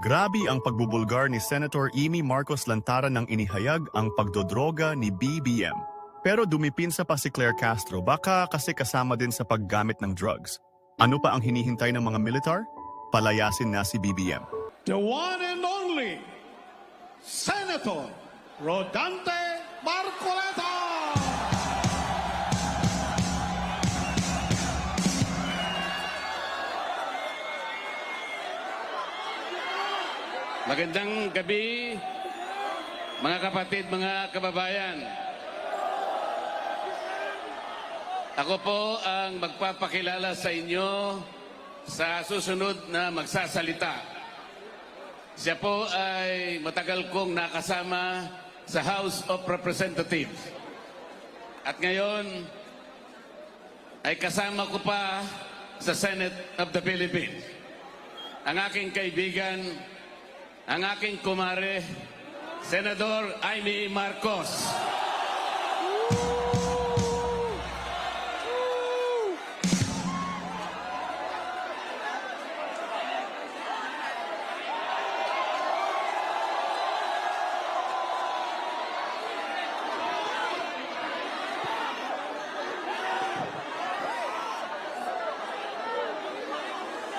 Grabe ang pagbubulgar ni Senator Amy Marcos lantaran ng inihayag ang pagdodroga ni BBM. Pero dumipinsa pa si Claire Castro baka kasi kasama din sa paggamit ng drugs. Ano pa ang hinihintay ng mga militar? Palayasin na si BBM. The one and only Senator Rodante Marcoleta. Magandang gabi, mga kapatid, mga kababayan. Ako po ang magpapakilala sa inyo sa susunod na magsasalita. Siya po ay matagal kong nakasama sa House of Representatives. At ngayon ay kasama ko pa sa Senate of the Philippines. Ang aking kaibigan, ang aking kumare, Senador Amy Marcos.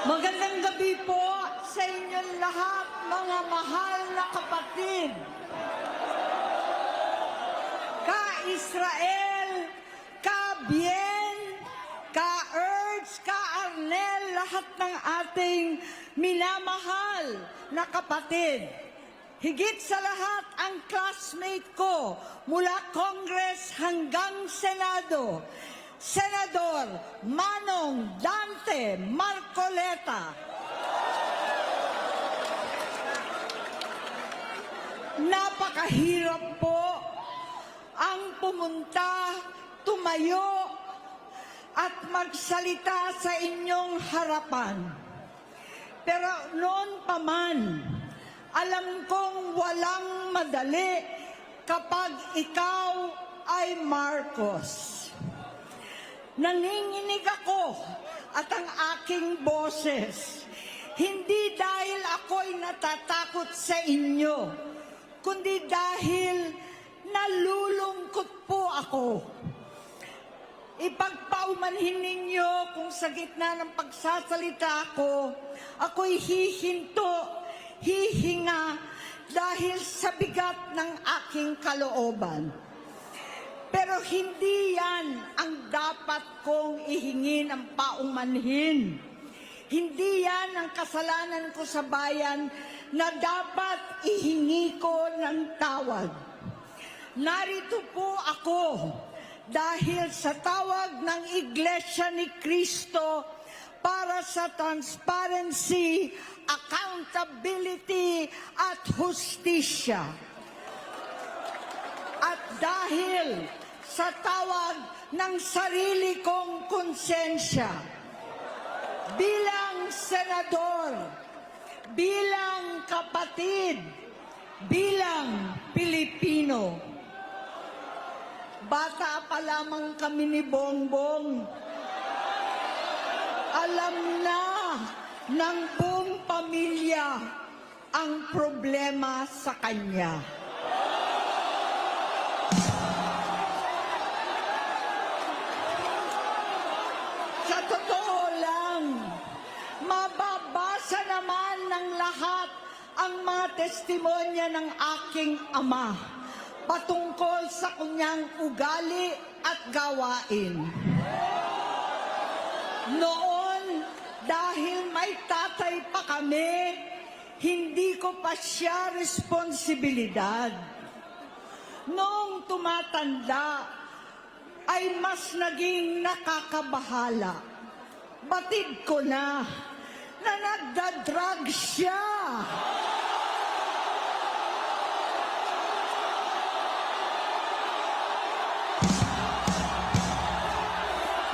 Magandang gabi po sa inyong lahat, mga mahal na kapatid. Ka-Israel, ka-Bien, ka-Erz, ka-Arnel, lahat ng ating minamahal na kapatid. Higit sa lahat ang classmate ko mula Congress hanggang Senado, Senador Manong Dante Marcoleta. Napakahirap po ang pumunta, tumayo at magsalita sa inyong harapan. Pero noon pa man, alam kong walang madali kapag ikaw ay Marcos. Nanginginig ako at ang aking boses, hindi dahil ako'y natatakot sa inyo, kundi dahil nalulungkot po ako. Ipagpaumanhin ninyo kung sa gitna ng pagsasalita ko, ako'y hihinto, hihinga dahil sa bigat ng aking kalooban. Pero hindi yan ang dapat kong ihingi ng paumanhin. Hindi yan ang kasalanan ko sa bayan na dapat ihingi ko ng tawad. Narito po ako dahil sa tawag ng Iglesia ni Cristo para sa transparency, accountability at hustisya. At dahil sa tawag ng sarili kong konsensya, bilang senador, bilang kapatid, bilang Pilipino. Bata pa lamang kami ni Bongbong. Alam na ng buong pamilya ang problema sa kanya. Sa totoo lang, mababasa naman ng lahat ang mga testimonya ng aking ama patungkol sa kanyang ugali at gawain. Noon, dahil may tatay pa kami, hindi ko pa siya responsibilidad. Noong tumatanda, ay mas naging nakakabahala. Batid ko na nagda-drug siya.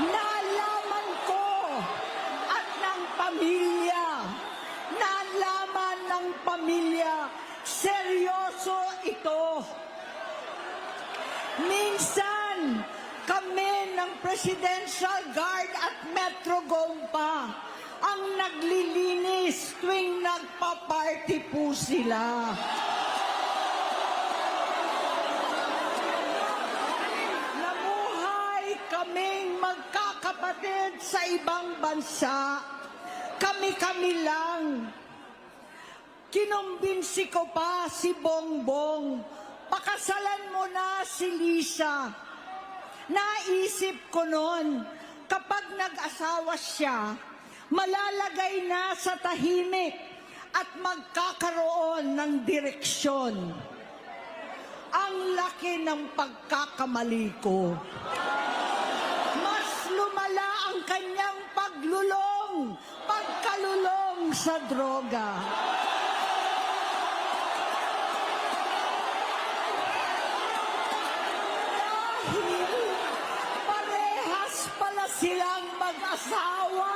Nalaman ko at ng pamilya, nalaman ng pamilya, seryoso ito. Minsan, kami ng Presidential Guard at Metro Gompa ang naglilinis tuwing nagpa-party po sila. Namuhay kaming magkakapatid sa ibang bansa. Kami-kami lang. Kinumbinsi ko pa si Bongbong, pakasalan mo na si Lisa. Naisip ko noon, kapag nag-asawa siya, malalagay na sa tahimik at magkakaroon ng direksyon. Ang laki ng pagkakamali ko. Mas lumala ang kanyang pagkalulong sa droga. Parehas pala silang mag-asawa.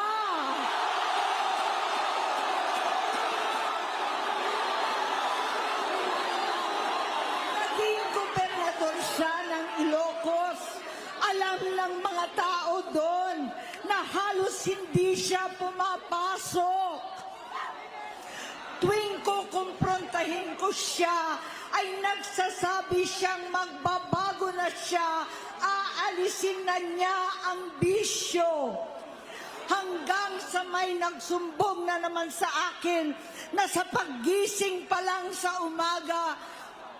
Naging gobernador siya ng Ilocos. Alam ng mga tao doon na halos hindi siya pumapasok. Tuwing kukumprontahin ko siya, ay nagsasabi siyang magbabago na siya, aalisin na niya ang bisyo. Hanggang sa may nagsumbong na naman sa akin na sa paggising pa lang sa umaga,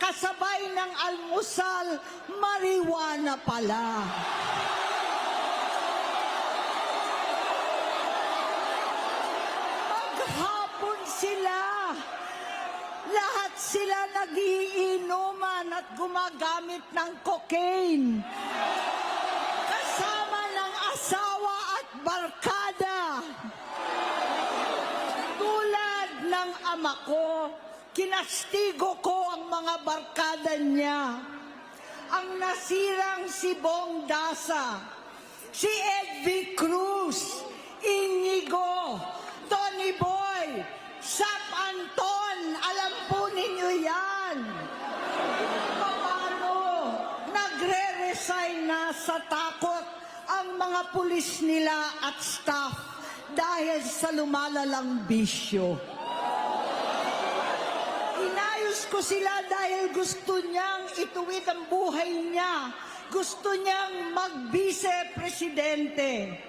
kasabay ng almusal, marijuana pala. Maghapon sila. Lahat sila nagiinuman at gumagamit ng cocaine. Kasama ng asawa at barkada. Tulad ng ama ko, kinastigo ko ang mga barkada niya. Ang nasirang si Bong Dasa, si Edvi Cruz, Inigo, Tony Boy, Sap Anton, alam po ninyo yan. Paano nagre-resign na sa takot ang mga pulis nila at staff dahil sa lumalalang bisyo. Inayos ko sila dahil gusto niyang ituwid ang buhay niya. Gusto niyang mag-vice-presidente.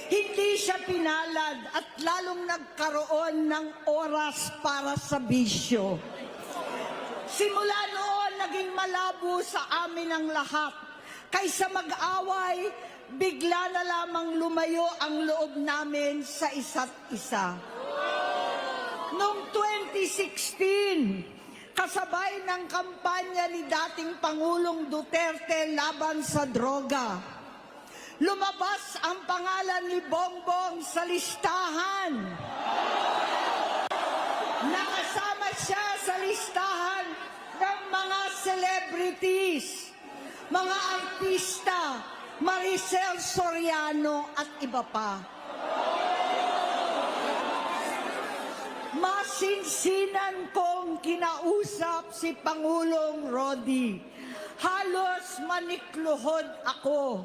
Hindi siya pinalad at lalong nagkaroon ng oras para sa bisyo. Simula noon, naging malabo sa amin ang lahat. Kaysa mag-away, bigla na lamang lumayo ang loob namin sa isa't isa. Noong 2016, kasabay ng kampanya ni dating Pangulong Duterte laban sa droga, lumabas ang pangalan ni Bongbong sa listahan. Nakasama siya sa listahan ng mga celebrities, mga artista, Maricel Soriano at iba pa. Masinsinan kong kinausap si Pangulong Rodi. Halos manikluhod ako.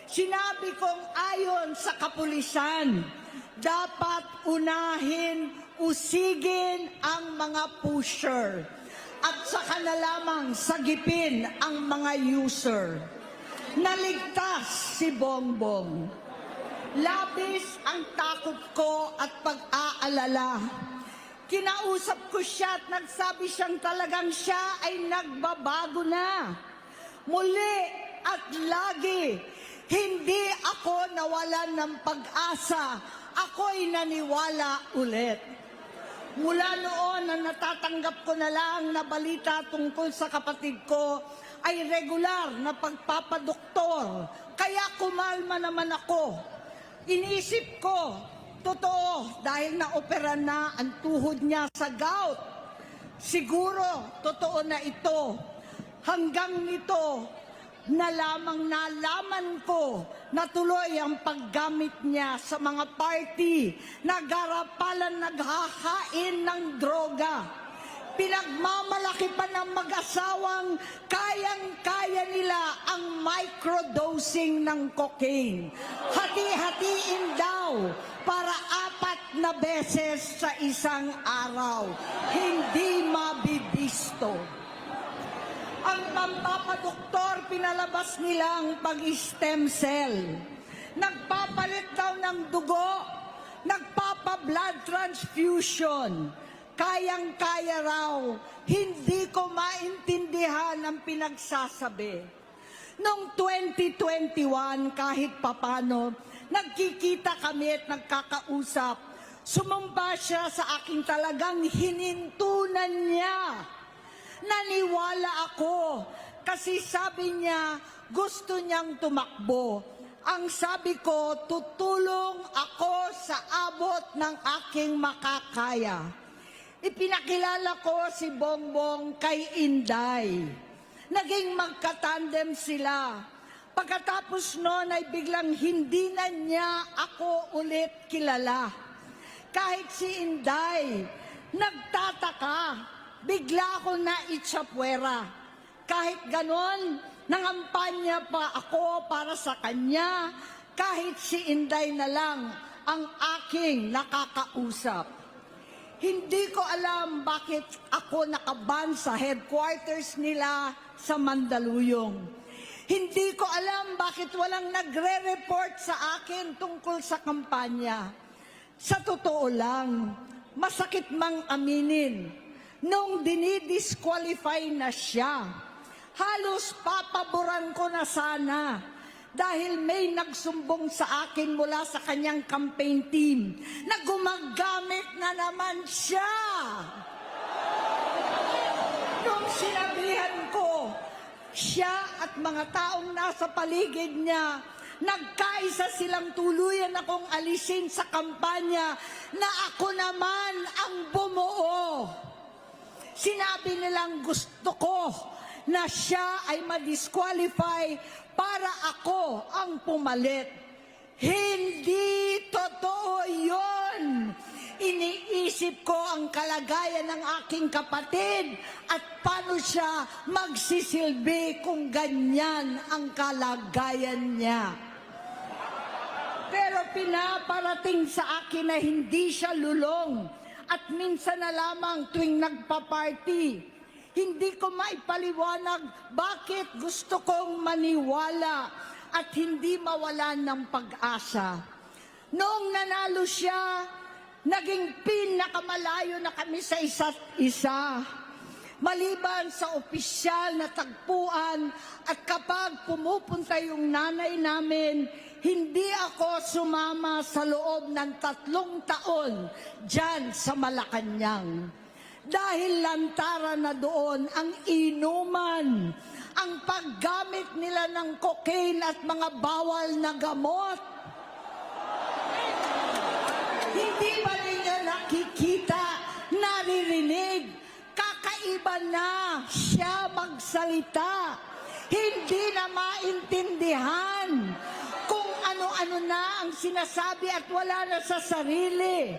Sinabi kong ayon sa kapulisan, dapat unahin, usigin ang mga pusher at saka na lamang sagipin ang mga user. Naligtas si Bongbong. Labis ang takot ko at pag-aalala. Kinausap ko siya at nagsabi siyang talagang siya ay nagbabago na. Muli at lagi, hindi ako nawalan ng pag-asa. Ako'y naniwala ulit. Mula noon na natatanggap ko na lang na balita tungkol sa kapatid ko ay regular na pagpapadoktor. Kaya kumalma naman ako. Iniisip ko, totoo dahil naopera na ang tuhod niya sa gout. Siguro, totoo na ito. Hanggang nito, na lamang nalaman ko na tuloy ang paggamit niya sa mga party na garapalan naghahain ng droga. Pinagmamalaki pa ng mag-asawang kayang-kaya nila ang microdosing ng cocaine. Hati-hatiin daw para 4 na beses sa isang araw. Hindi mabibisto. Ang pampapadoktor, pinalabas nilang pag-stem cell. Nagpapalit daw ng dugo, nagpapa-blood transfusion. Kayang-kaya raw, hindi ko maintindihan ang pinagsasabi. Noong 2021, kahit papano, nagkikita kami at nagkakausap. Sumumpa siya sa aking talagang hinintunan niya. Naniwala ako kasi sabi niya gusto niyang tumakbo. Ang sabi ko, tutulong ako sa abot ng aking makakaya. Ipinakilala ko si Bongbong kay Inday. Naging magkatandem sila. Pagkatapos noon ay biglang hindi na niya ako ulit kilala. Kahit si Inday, nagtataka. Bigla ako na itsapwera. Kahit ganon, nangampanya pa ako para sa kanya. Kahit si Inday na lang ang aking nakakausap. Hindi ko alam bakit ako nakaban sa headquarters nila sa Mandaluyong. Hindi ko alam bakit walang nagre-report sa akin tungkol sa kampanya. Sa totoo lang, masakit mang aminin, nung dinidisqualify na siya, halos papaboran ko na sana. Dahil may nagsumbong sa akin mula sa kanyang campaign team na gumagamit na naman siya. Nung sinabihan ko, siya at mga taong nasa paligid niya, nagkaisa silang tuluyan akong alisin sa kampanya na ako naman ang bumuo. Sinabi nilang gusto ko na siya ay ma-disqualify para ako ang pumalit. Hindi totoo yun. Iniisip ko ang kalagayan ng aking kapatid at paano siya magsisilbi kung ganyan ang kalagayan niya. Pero pinaparating sa akin na hindi siya lulong at minsan na lamang tuwing nagpa-party. Hindi ko maipaliwanag bakit gusto kong maniwala at hindi mawalan ng pag-asa. Noong nanalo siya, naging pinakamalayo na kami sa isa't isa. Maliban sa opisyal na tagpuan at kapag pumupunta yung nanay namin, hindi ako sumama sa loob ng 3 taon dyan sa Malacanang. Dahil lantaran na doon ang inuman, ang paggamit nila ng cocaine at mga bawal na gamot. Hindi ba ninyo nakikita, naririnig, kakaiba na siya magsalita. Hindi na maintindihan kung ano-ano na ang sinasabi at wala na sa sarili.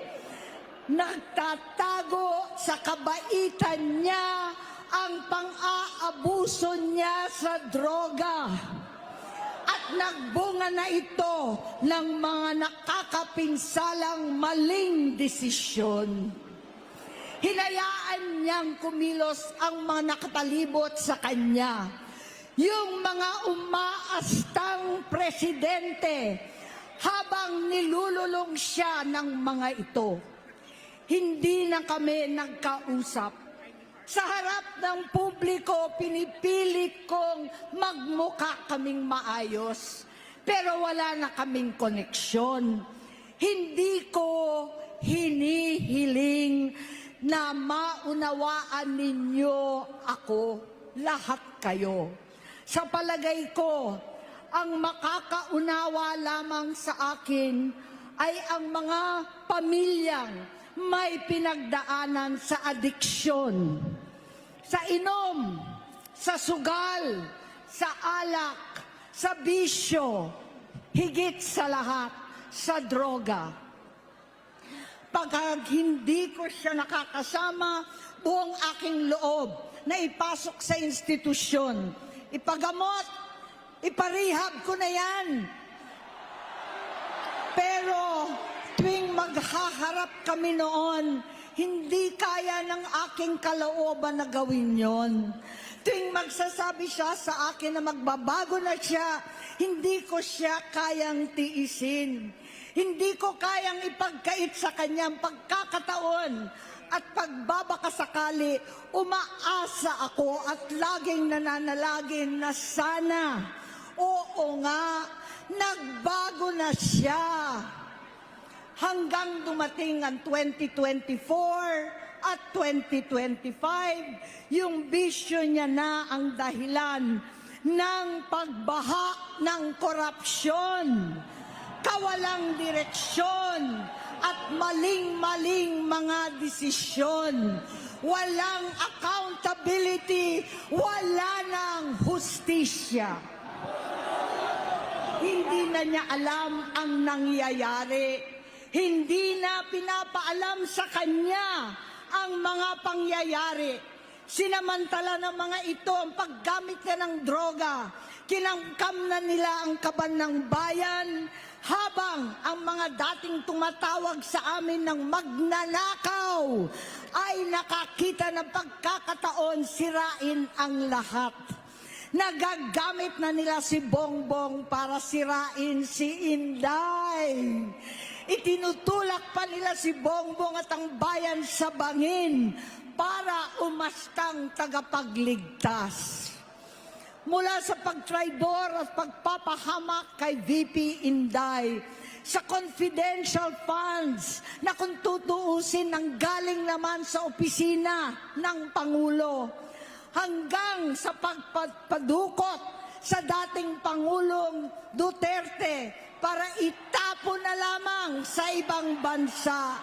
Nagtatago sa kabaitan niya ang pang-aabuso niya sa droga. At nagbunga na ito ng mga nakakapinsalang maling desisyon. Hinayaan niyang kumilos ang mga nakapalibot sa kanya. Yung mga umaastang presidente habang nilululong siya ng mga ito. Hindi na kami nagkausap. Sa harap ng publiko, pinipilit kong magmukha kaming maayos. Pero wala na kaming koneksyon. Hindi ko hinihiling na maunawaan ninyo ako, lahat kayo. Sa palagay ko, ang makakaunawa lamang sa akin ay ang mga pamilyang may pinagdaanan sa adiksyon, sa inom, sa sugal, sa alak, sa bisyo, higit sa lahat, sa droga. Pag hindi ko siya nakakasama, buong aking loob na ipasok sa institusyon. Ipagamot, iparehab ko na yan. Pero tuwing maghaharap kami noon, hindi kaya ng aking kalooban na gawin yon. Tuwing magsasabi siya sa akin na magbabago na siya, hindi ko siya kayang tiisin. Hindi ko kayang ipagkait sa kanyang pagkakataon at pagbabakasakali, umaasa ako at laging nananalangin na sana, oo nga, nagbago na siya. Hanggang dumating ang 2024 at 2025, yung bisyo niya na ang dahilan ng pagbaha ng korupsyon, kawalang direksyon, at maling-maling mga desisyon. Walang accountability, wala nang hustisya. Hindi na niya alam ang nangyayari. Hindi na pinapaalam sa kanya ang mga pangyayari. Sinamantala ng mga ito ang paggamit na ng droga. Kinangkam na nila ang kaban ng bayan, habang ang mga dating tumatawag sa amin ng magnanakaw ay nakakita ng pagkakataon sirain ang lahat. Nagagamit na nila si Bongbong para sirain si Inday. Itinutulak pa nila si Bongbong at ang bayan sa bangin para umastang tagapagligtas. Mula sa pagtraidor at pagpapahamak kay VP Inday, sa confidential funds na kung tutuusin ang galing naman sa opisina ng Pangulo, hanggang sa pagpadukot sa dating Pangulong Duterte para itapon na lamang sa ibang bansa.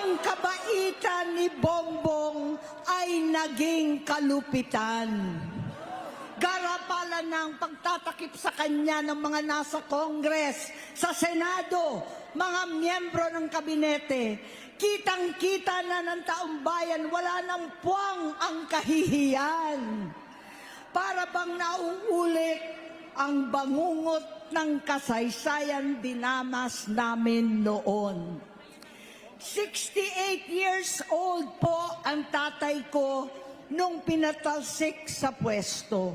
Ang kabaitan ni Bongbong ay naging kalupitan. Garapalan ng pagtatakip sa kanya ng mga nasa Congress, sa Senado, mga miyembro ng kabinete. Kitang-kita na ng taong bayan, wala nang puwang ang kahihiyan. Para bang nauulit ang bangungot ng kasaysayan dinamas namin noon. 68 years old po ang tatay ko nung pinatalsik sa pwesto.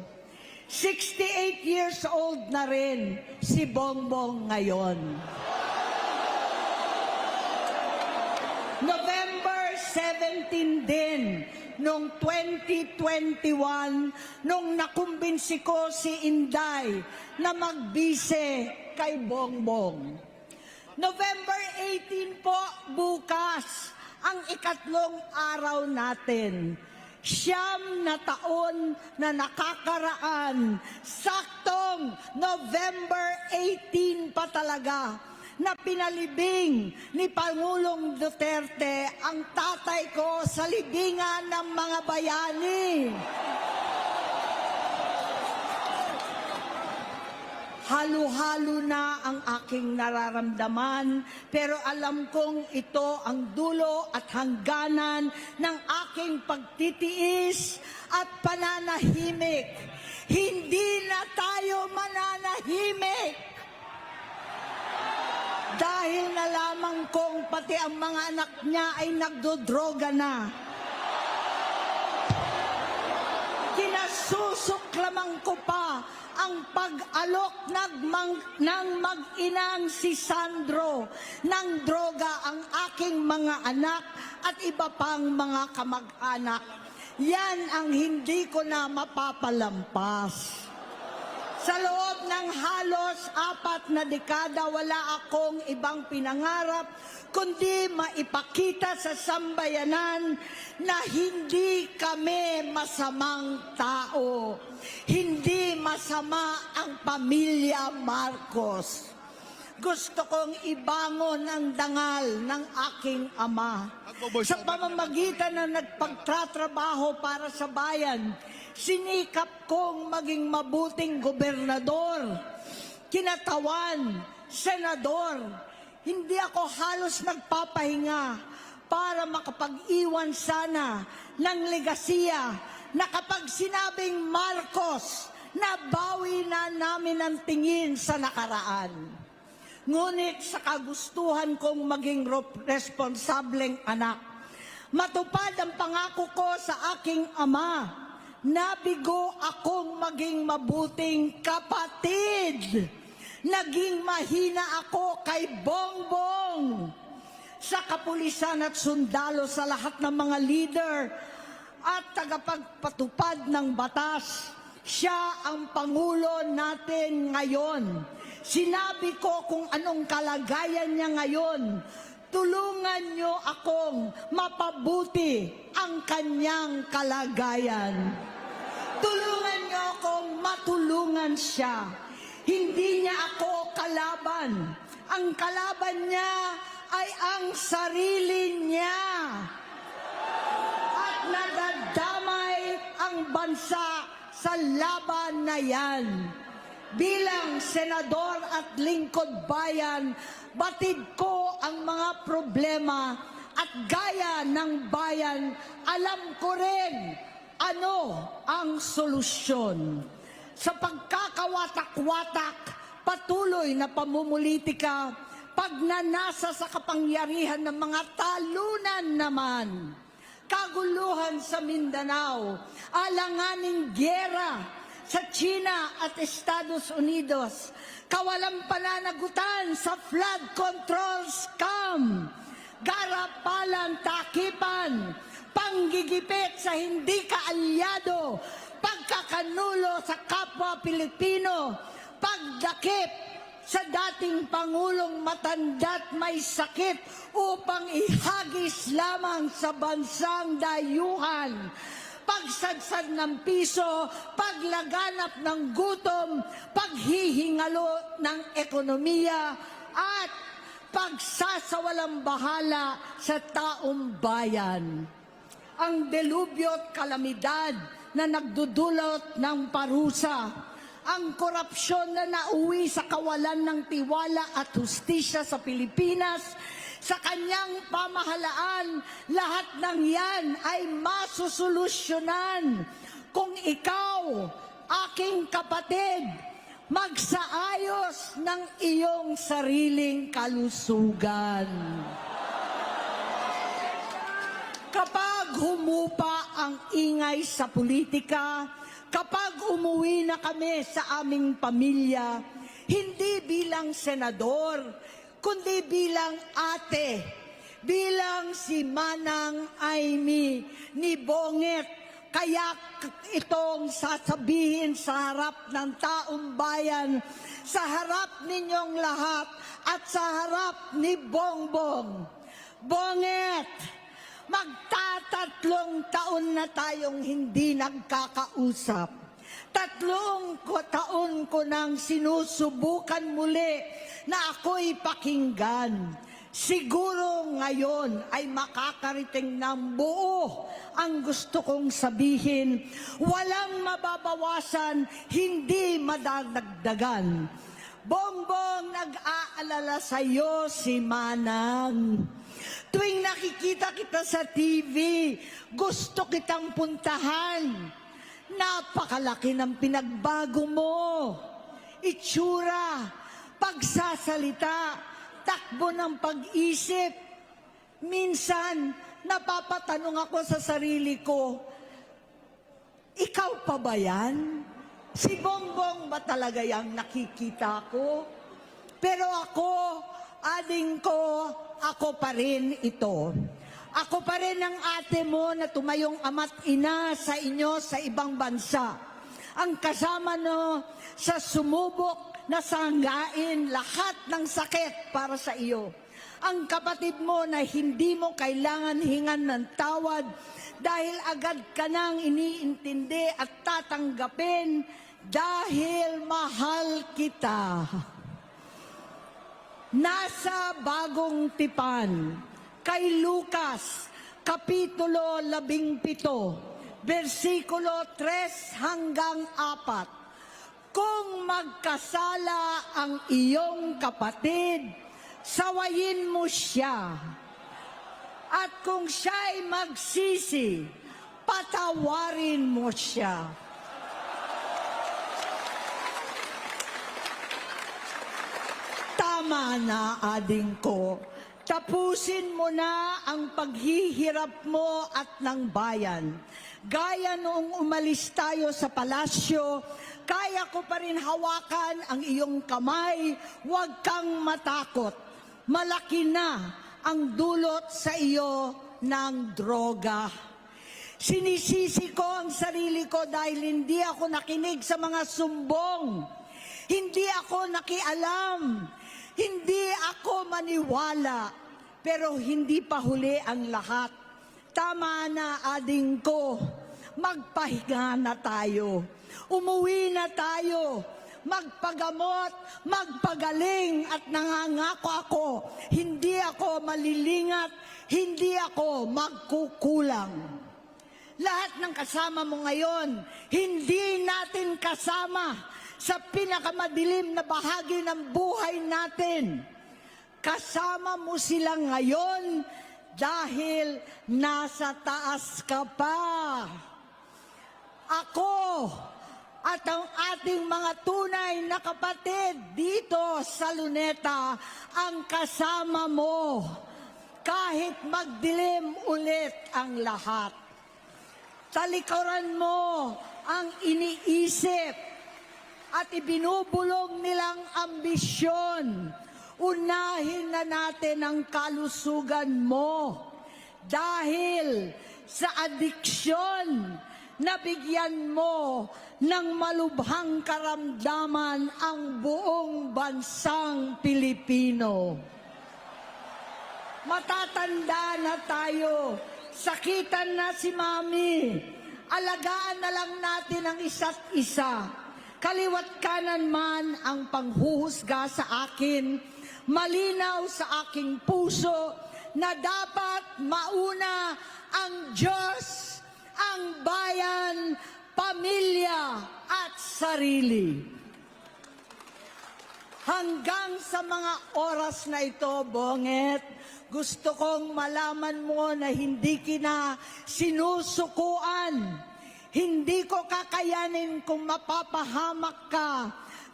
68 years old na rin si Bongbong ngayon. November 17 din, noong 2021, nung nakumbinsi ko si Inday na magbise kay Bongbong. November 18 po, bukas, ang ikatlong araw natin. 9 na taon na nakakaraan, saktong November 18 pa talaga, na pinalibing ni Pangulong Duterte ang tatay ko sa libingan ng mga bayani. Halo-halo na ang aking nararamdaman, pero alam kong ito ang dulo at hangganan ng aking pagtitiis at pananahimik. Hindi na tayo mananahimik. Dahil nalaman kong pati ang mga anak niya ay nagdodroga na. Kinasusuklaman ko pa ang pag-alok ng mag-inang si Sandro ng droga ang aking mga anak at iba pang mga kamag-anak. Yan ang hindi ko na mapapalampas. Sa loob ng halos 4 na dekada, wala akong ibang pinangarap kundi maipakita sa sambayanan na hindi kami masamang tao. Hindi masama ang pamilya Marcos. Gusto kong ibangon ang dangal ng aking ama. Sa pamamagitan na nagpagtatrabaho para sa bayan, sinikap kong maging mabuting gobernador, kinatawan, senador. Hindi ako halos nagpapahinga para makapag-iwan sana ng legasiya na kapag sinabing Marcos, nabawi na namin ang tingin sa nakaraan. Ngunit sa kagustuhan kong maging responsableng anak, matupad ang pangako ko sa aking ama, nabigo akong maging mabuting kapatid. Naging mahina ako kay Bongbong. Sa kapulisan at sundalo, sa lahat ng mga leader at tagapagpatupad ng batas, siya ang Pangulo natin ngayon. Sinabi ko kung anong kalagayan niya ngayon. Tulungan niyo akong mapabuti ang kanyang kalagayan. Tulungan niyo akong matulungan siya. Hindi niya ako kalaban. Ang kalaban niya ay ang sarili niya. At nadadamay ang bansa sa laban na yan. Bilang senador at lingkod bayan, batid ko ang mga problema at gaya ng bayan, alam ko rin ano ang solusyon. Sa pagkakawatak-watak, patuloy na pamumulitika, pagnanasa sa kapangyarihan ng mga talunan naman, kaguluhan sa Mindanao, alanganing gyera sa China at Estados Unidos, kawalang pananagutan sa flood control scam, garapalan, takipan, panggigipit sa hindi kaalyado, pagkakanulo sa kapwa Pilipino, pagdakip sa dating Pangulong matanda't may sakit upang ihagis lamang sa bansang dayuhan, pagsadsad ng piso, paglaganap ng gutom, paghihingalo ng ekonomiya, at pagsasawalang bahala sa taong bayan. Ang delubyo at kalamidad na nagdudulot ng parusa, ang korupsyon na nauwi sa kawalan ng tiwala at hustisya sa Pilipinas, sa kanyang pamahalaan, lahat ng yan ay masusolusyonan kung ikaw, aking kapatid, magsaayos ng iyong sariling kalusugan. Kapag humupa ang ingay sa politika, kapag umuwi na kami sa aming pamilya, hindi bilang senador, kundi bilang ate, bilang si Manang Amy ni Bonget, kaya itong sasabihin sa harap ng taong bayan, sa harap ninyong lahat at sa harap ni Bongbong. Bonget, magtatatlong taon na tayong hindi nagkakausap. 3 taon ko nang sinusubukan muli na ako'y pakinggan. Siguro ngayon ay makakariting ng buo ang gusto kong sabihin. Walang mababawasan, hindi madadagdagan. Bongbong, nag-aalala sa'yo si Manang. Tuwing nakikita kita sa TV, gusto kitang puntahan. Napakalaki ng pinagbago mo. Itsura, pagsasalita, takbo ng pag-isip. Minsan, napapatanong ako sa sarili ko, ikaw pa ba yan? Si Bongbong ba talaga yung nakikita ko? Pero ako, ading ko, ako pa rin ito. Ako pa rin ang ate mo na tumayong ama't ina sa inyo sa ibang bansa. Ang kasama no sa sumubok na sanggain lahat ng sakit para sa iyo. Ang kapatid mo na hindi mo kailangan hingan ng tawad dahil agad ka nang iniintindi at tatanggapin dahil mahal kita. Nasa Bagong Tipan, kay Lucas, Kapitulo 17, versikulo 3 hanggang 4. Kung magkasala ang iyong kapatid, sawayin mo siya. At kung siya'y magsisi, patawarin mo siya. Tama na, ading ko. Tapusin mo na ang paghihirap mo at ng bayan. Gaya noong umalis tayo sa palasyo, kaya ko pa rin hawakan ang iyong kamay, huwag kang matakot. Malaki na ang dulot sa iyo ng droga. Sinisisi ko ang sarili ko dahil hindi ako nakinig sa mga sumbong. Hindi ako nakialam. Hindi ako maniwala. Pero hindi pa huli ang lahat. Tama na, ading ko. Magpahinga na tayo. Umuwi na tayo. Magpagamot, magpagaling at nangangako ako. Hindi ako malilingat, hindi ako magkukulang. Lahat ng kasama mo ngayon, hindi natin kasama sa pinakamadilim na bahagi ng buhay natin. Kasama mo sila ngayon dahil nasa taas ka pa. Ako at ang ating mga tunay na kapatid dito sa Luneta ang kasama mo kahit magdilim ulit ang lahat. Talikuran mo ang iniisip at ibinubulong nilang ambisyon. Unahin na natin ang kalusugan mo dahil sa adiksyon nabigyan mo ng malubhang karamdaman ang buong bansang Pilipino. Matatanda na tayo, sakitan na si Mami, alagaan na lang natin ang isa't isa. Kaliwat kanan man ang panghuhusga sa akin, malinaw sa aking puso na dapat mauna ang Diyos, ang bayan, pamilya at sarili. Hanggang sa mga oras na ito, Bonget, gusto kong malaman mo na hindi kita sinusukuan. Hindi ko kakayanin kung mapapahamak ka.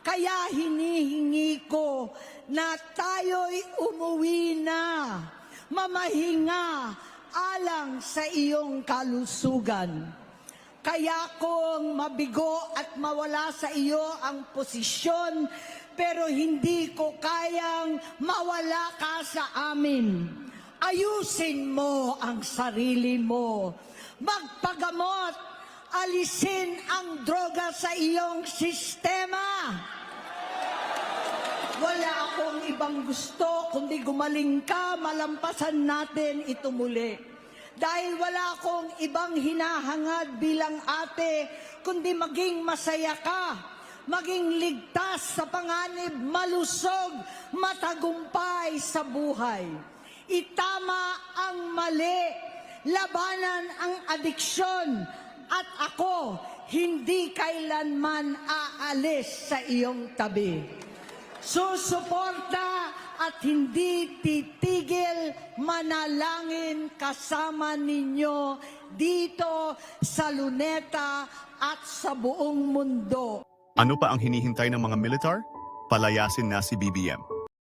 Kaya hinihingi ko na tayo'y umuwi na, mamahinga alang sa iyong kalusugan. Kaya kung mabigo at mawala sa iyo ang posisyon, pero hindi ko kayang mawala ka sa amin. Ayusin mo ang sarili mo. Magpagamot, alisin ang droga sa iyong sistema. Wala akong ibang gusto, kundi gumaling ka, malampasan natin ito muli. Dahil wala akong ibang hinahangad bilang ate, kundi maging masaya ka, maging ligtas sa panganib, malusog, matagumpay sa buhay. Itama ang mali, labanan ang adiksyon, at ako hindi kailanman aalis sa iyong tabi. Susuporta at hindi titigil manalangin kasama ninyo dito sa Luneta at sa buong mundo. Ano pa ang hinihintay ng mga militar? Palayasin na si BBM.